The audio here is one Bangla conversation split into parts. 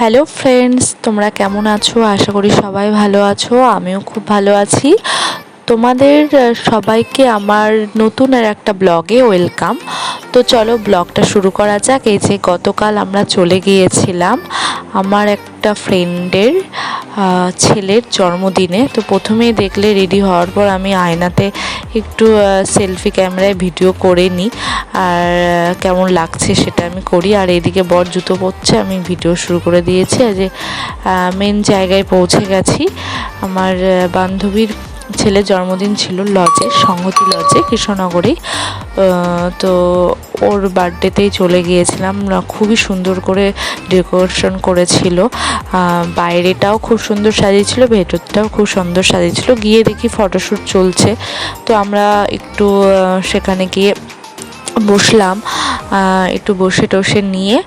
হ্যালো ফ্রেন্ডস, তোমরা কেমন আছো? আশা করি সবাই ভালো আছো। আমিও খুব ভালো আছি। তোমাদের সবাইকে আমার নতুন আর একটা ব্লগে ওয়েলকাম। তো চলো ব্লগটা শুরু করা যাক। এই যে গতকাল আমরা চলে গিয়েছিলাম আমার একটা ফ্রেন্ডের ছেলের জন্মদিনে। তো প্রথমেই দেখলে রেডি হওয়ার পর আমি আয়নাতে একটু সেলফি ক্যামেরায় ভিডিও করে নিই, আর কেমন লাগছে সেটা আমি করি। আর এদিকে বর জুতো পরছে, আমি ভিডিও শুরু করে দিয়েছি। আর যে মেন জায়গায় পৌঁছে গেছি, আমার বান্ধবীর ছেলের জন্মদিন ছিল লজে, সংহতি লজে, কৃষ্ণনগরেই। তো ওর বার্থডেতেই চলে গিয়েছিলাম। খুবই সুন্দর করে ডেকোরেশন করেছিল, বাইরেটাও খুব সুন্দর সাজিয়েছিল, ভেতরটাও খুব সুন্দর সাজিয়েছিল। গিয়ে দেখি ফটোশ্যুট চলছে, তো আমরা একটু সেখানে গিয়ে বসলাম, একটু বসে টসে নিয়ে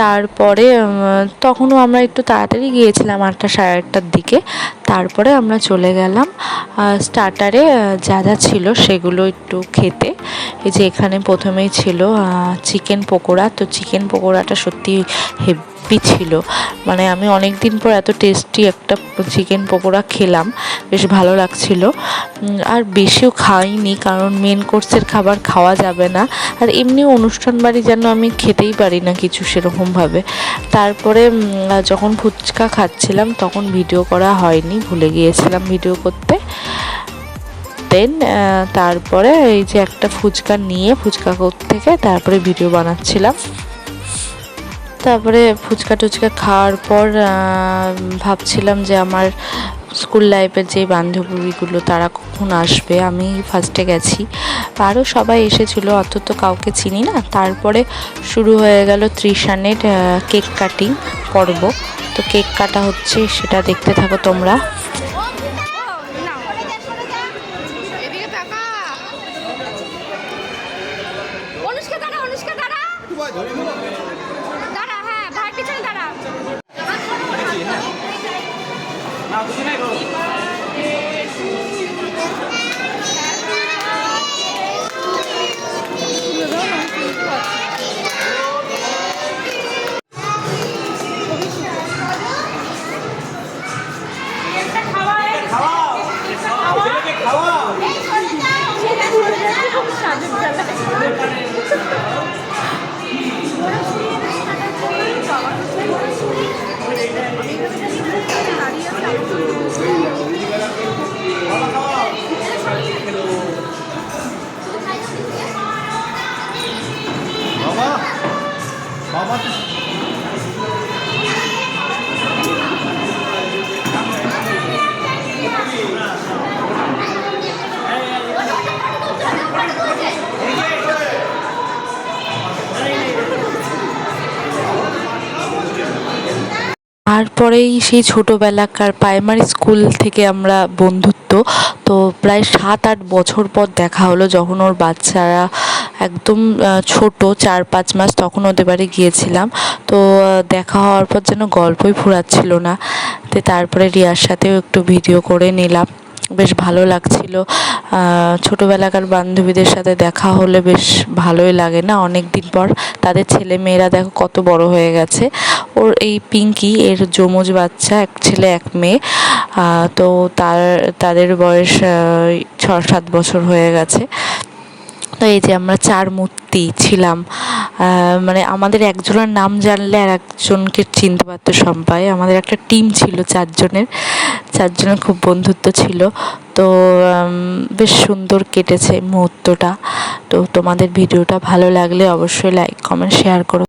তারপরে তখনও আমরা একটু তাড়াতাড়ি গিয়েছিলাম, 8টা সাড়ে 8টার দিকে। তারপরে আমরা চলে গেলাম স্টার্টারে যা যা ছিল সেগুলো একটু খেতে। এই যে এখানে প্রথমেই ছিল চিকেন পকোড়া। তো চিকেন পকোড়াটা সত্যি হেভি ছিল, মানে আমি অনেক দিন পর এত টেস্টি একটা চিকেন পকোড়া খেলাম, বেশ ভালো লাগছিল। আর বেশিও খাইনি, কারণ মেন কোর্সের খাবার খাওয়া যাবে না, আর এমনি অনুষ্ঠান বাড়ি যেন আমি খেতেই পারি না কিছু সেরকমভাবে। তারপরে যখন ফুচকা খাচ্ছিলাম তখন ভিডিও করা হয়নি, ভুলে গিয়েছিলাম ভিডিও করতে। তারপরে এই যে একটা ফুচকা নিয়ে ফুচকা থেকে তারপরে ভিডিও বানাচ্ছিলাম। তারপরে ফুচকা টুচকা খাওয়ার পর ভাবছিলাম যে আমার স্কুল লাইফের যে বান্ধবীগুলো তারা কখন আসবে। আমি ফার্স্টে গেছি, আরও সবাই এসেছিলো, অত তো কাউকে চিনি না। তারপরে শুরু হয়ে গেল ত্রিশানের কেক কাটিং পর্ব। তো কেক কাটা হচ্ছে, সেটা দেখতে থাকো তোমরা। তারপরেই সেই ছোটোবেলাকার প্রাইমারি স্কুল থেকে আমরা বন্ধুত্ব। তো প্রায় 7-8 বছর পর দেখা হলো, যখন ওর বাচ্চারা একদম ছোট, 4-5 মাস, তখন ওদের বাড়ি গিয়েছিলাম। তো দেখা হওয়ার পর যেন গল্পই ফুরাচ্ছিল না। তো তারপরে রিয়ার সাথেও একটু ভিডিও করে নিলাম, বেশ ভালো লাগছিল। ছোটোবেলাকার বান্ধবীদের সাথে দেখা হলে বেশ ভালোই লাগে না, অনেক দিন পর। তাদের ছেলে মেয়েরা দেখো কত বড় হয়ে গেছে। ওর এই পিঙ্কি, এর যমজ বাচ্চা, এক ছেলে এক মেয়ে। তো তাদের বয়স 6-7 বছর হয়ে গেছে। তো এই যে আমরা 4 মূর্তি ছিলাম, মানে আমাদের একজনের নাম জানলে আর একজনকে চিনতে পারতো সবাই। আমাদের একটা টিম ছিল 4 জনের, খুব বন্ধুত্ব ছিল। তো বেশ সুন্দর কেটেছে মুহূর্তটা। তো তোমাদের ভিডিওটা ভালো লাগলে অবশ্যই লাইক কমেন্ট শেয়ার করো।